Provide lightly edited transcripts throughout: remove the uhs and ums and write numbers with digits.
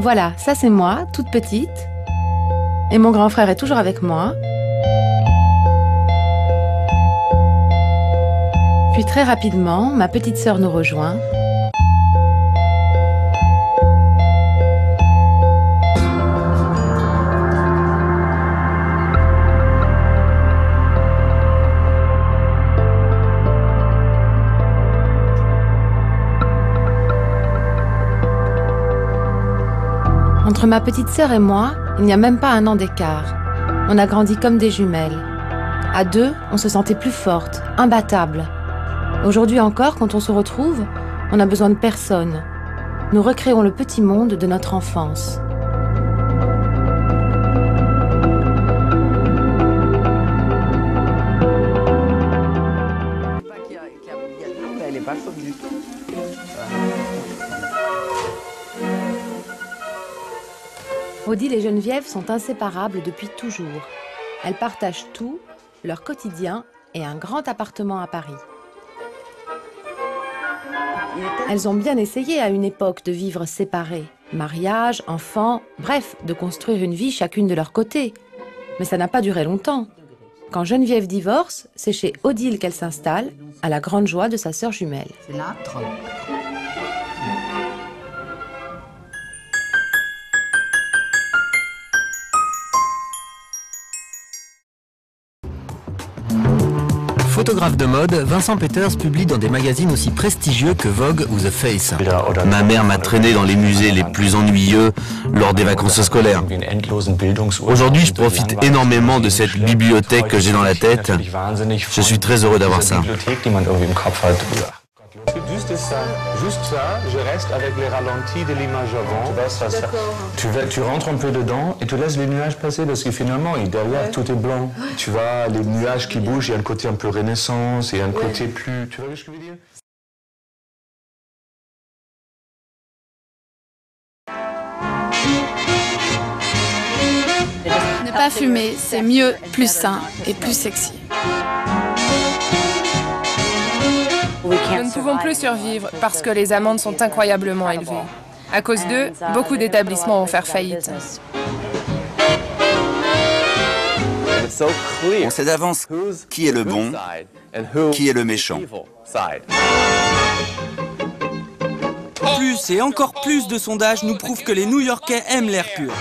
Voilà, ça c'est moi, toute petite. Et mon grand frère est toujours avec moi. Puis très rapidement, ma petite sœur nous rejoint. Entre ma petite sœur et moi, il n'y a même pas un an d'écart. On a grandi comme des jumelles. À deux, on se sentait plus forte, imbattable. Aujourd'hui encore, quand on se retrouve, on n'a besoin de personne. Nous recréons le petit monde de notre enfance. Elle est pas chaude du tout. Odile et Geneviève sont inséparables depuis toujours. Elles partagent tout, leur quotidien et un grand appartement à Paris. Elles ont bien essayé à une époque de vivre séparées. Mariage, enfants, bref, de construire une vie chacune de leur côté. Mais ça n'a pas duré longtemps. Quand Geneviève divorce, c'est chez Odile qu'elle s'installe, à la grande joie de sa sœur jumelle. C'est l'âtre. Photographe de mode, Vincent Peters publie dans des magazines aussi prestigieux que Vogue ou The Face. Ma mère m'a traîné dans les musées les plus ennuyeux lors des vacances scolaires. Aujourd'hui, je profite énormément de cette bibliothèque que j'ai dans la tête. Je suis très heureux d'avoir ça. Juste ça, je reste avec les ralentis de l'image avant. Tu rentres un peu dedans et tu laisses les nuages passer parce que finalement, derrière, tout est blanc. Tu vois, les nuages qui bougent, il y a un côté un peu renaissance et un côté plus... Tu vois ce que je veux dire? Ne pas fumer, c'est mieux, plus sain et plus sexy. Nous ne pouvons plus survivre parce que les amendes sont incroyablement élevées. À cause d'eux, beaucoup d'établissements vont faire faillite. On sait d'avance qui est le bon, qui est le méchant. Plus et encore plus de sondages nous prouvent que les New-Yorkais aiment l'air pur.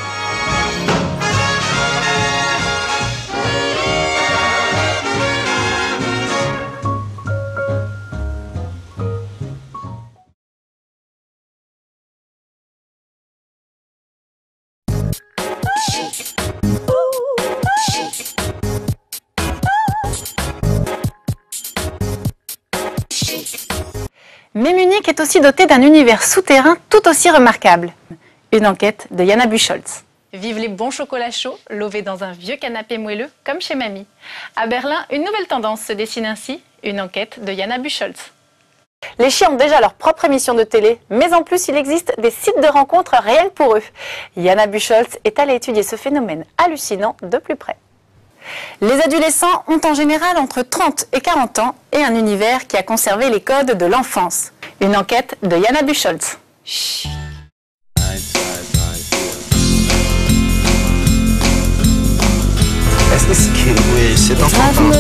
Mais Munich est aussi doté d'un univers souterrain tout aussi remarquable. Une enquête de Jana Buchholz. Vive les bons chocolats chauds, lovés dans un vieux canapé moelleux, comme chez mamie. À Berlin, une nouvelle tendance se dessine ainsi. Une enquête de Jana Buchholz. Les chiens ont déjà leur propre émission de télé, mais en plus, il existe des sites de rencontres rien que pour eux. Jana Buchholz est allée étudier ce phénomène hallucinant de plus près. Les adolescents ont en général entre 30 et 40 ans et un univers qui a conservé les codes de l'enfance. Une enquête de Jana Buchholz. Oui, c'est enfantin.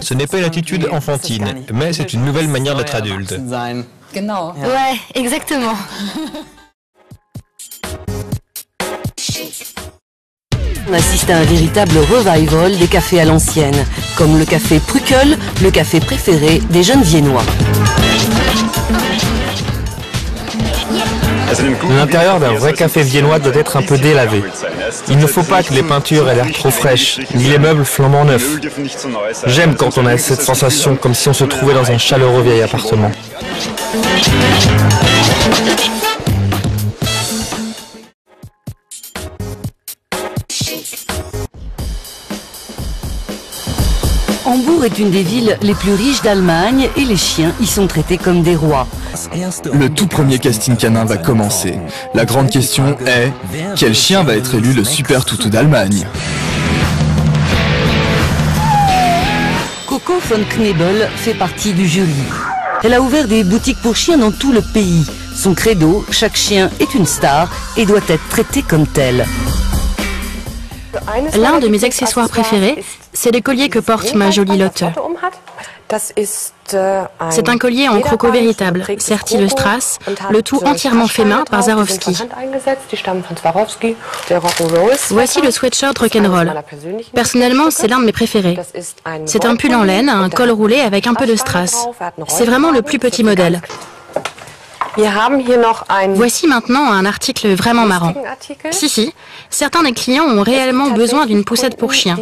Ce n'est pas une attitude enfantine, mais c'est une nouvelle manière d'être adulte. Ouais, exactement. On assiste à un véritable revival des cafés à l'ancienne, comme le café Prückel, le café préféré des jeunes Viennois. L'intérieur d'un vrai café viennois doit être un peu délavé. Il ne faut pas que les peintures aient l'air trop fraîches, ni les meubles flambant neufs. J'aime quand on a cette sensation comme si on se trouvait dans un chaleureux vieil appartement. Hambourg est une des villes les plus riches d'Allemagne et les chiens y sont traités comme des rois. Le tout premier casting canin va commencer. La grande question est, quel chien va être élu le super toutou d'Allemagne ? Coco von Knebel fait partie du jury. Elle a ouvert des boutiques pour chiens dans tout le pays. Son credo, chaque chien est une star et doit être traité comme tel. L'un de mes accessoires préférés, c'est le collier que porte ma jolie Lotte. C'est un collier en croco véritable, serti de strass, le tout entièrement fait main par Swarovski. Voici le sweatshirt rock'n'roll. Personnellement, c'est l'un de mes préférés. C'est un pull en laine, un col roulé avec un peu de strass. C'est vraiment le plus petit modèle. Voici maintenant un article vraiment marrant. Si, certains des clients ont réellement besoin d'une poussette pour chien.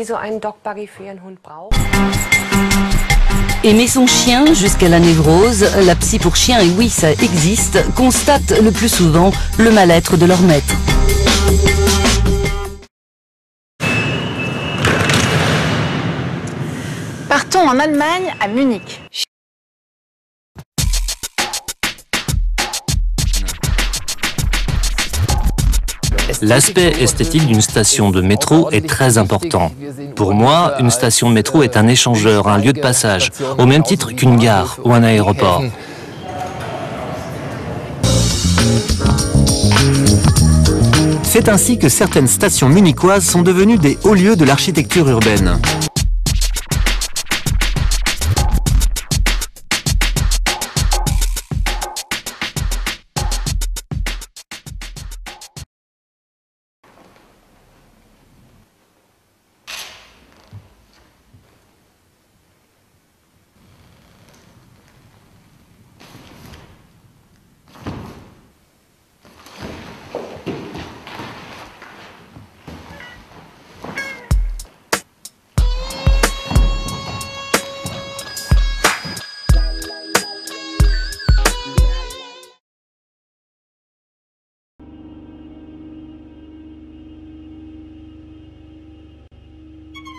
Aimer son chien jusqu'à la névrose, la psy pour chien, et oui ça existe, constate le plus souvent le mal-être de leur maître. Partons en Allemagne, à Munich. L'aspect esthétique d'une station de métro est très important. Pour moi, une station de métro est un échangeur, un lieu de passage, au même titre qu'une gare ou un aéroport. C'est ainsi que certaines stations munichoises sont devenues des hauts lieux de l'architecture urbaine.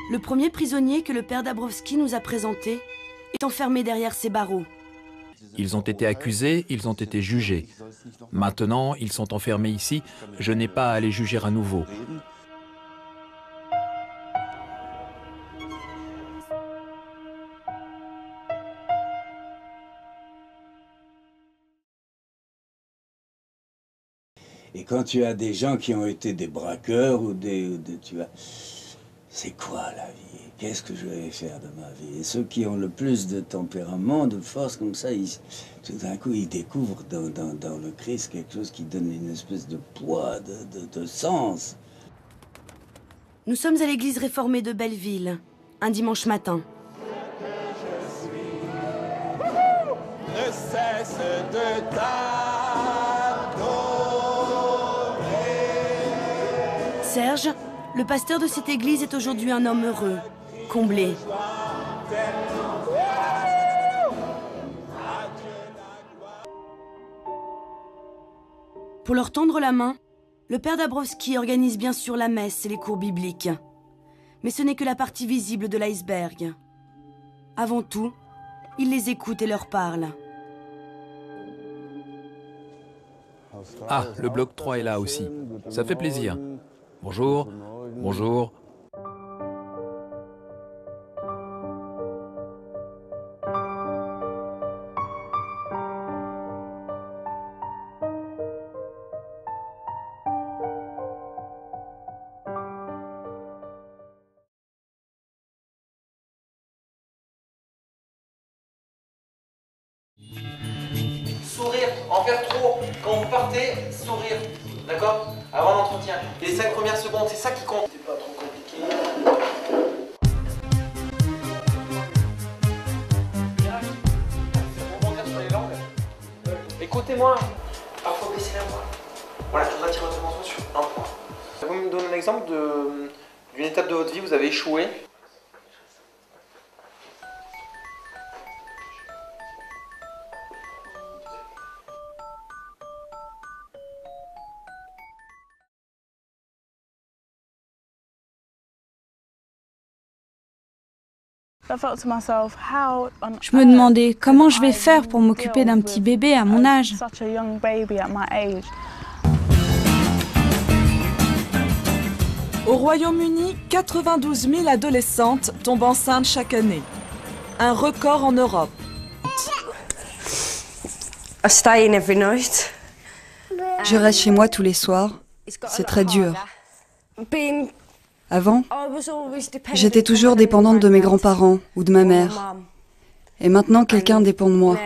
Le premier prisonnier que le père Dabrowski nous a présenté est enfermé derrière ces barreaux. Ils ont été accusés, ils ont été jugés. Maintenant, ils sont enfermés ici. Je n'ai pas à les juger à nouveau. Et quand tu as des gens qui ont été des braqueurs ou tu as... C'est quoi la vie? Qu'est-ce que je vais faire de ma vie? Et ceux qui ont le plus de tempérament, de force comme ça, tout d'un coup, ils découvrent dans le Christ quelque chose qui donne une espèce de poids, de sens. Nous sommes à l'église réformée de Belleville, un dimanche matin. Ne cesse de t'adorer. Serge, le pasteur de cette église, est aujourd'hui un homme heureux, comblé. Pour leur tendre la main, le père Dabrowski organise bien sûr la messe et les cours bibliques. Mais ce n'est que la partie visible de l'iceberg. Avant tout, il les écoute et leur parle. Ah, le bloc 3 est là aussi. Ça fait plaisir. Bonjour. Bonjour. Sourire, en faire trop. Quand vous partez, sourire. D'accord? Avant l'entretien. Les 5 premières secondes, c'est ça qui compte. C'est pas trop compliqué. Rebondir sur les langues. Écoutez-moi. Parfois baisser la voix. Voilà, je voudrais attirer votre attention sur un point. Vous me donnez un exemple d'une étape de votre vie où vous avez échoué. Je me demandais comment je vais faire pour m'occuper d'un petit bébé à mon âge. Au Royaume-Uni, 92 000 adolescentes tombent enceintes chaque année. Un record en Europe. Je reste chez moi tous les soirs. C'est très dur. Avant, j'étais toujours dépendante de mes grands-parents ou de ma mère. Et maintenant, quelqu'un dépend de moi.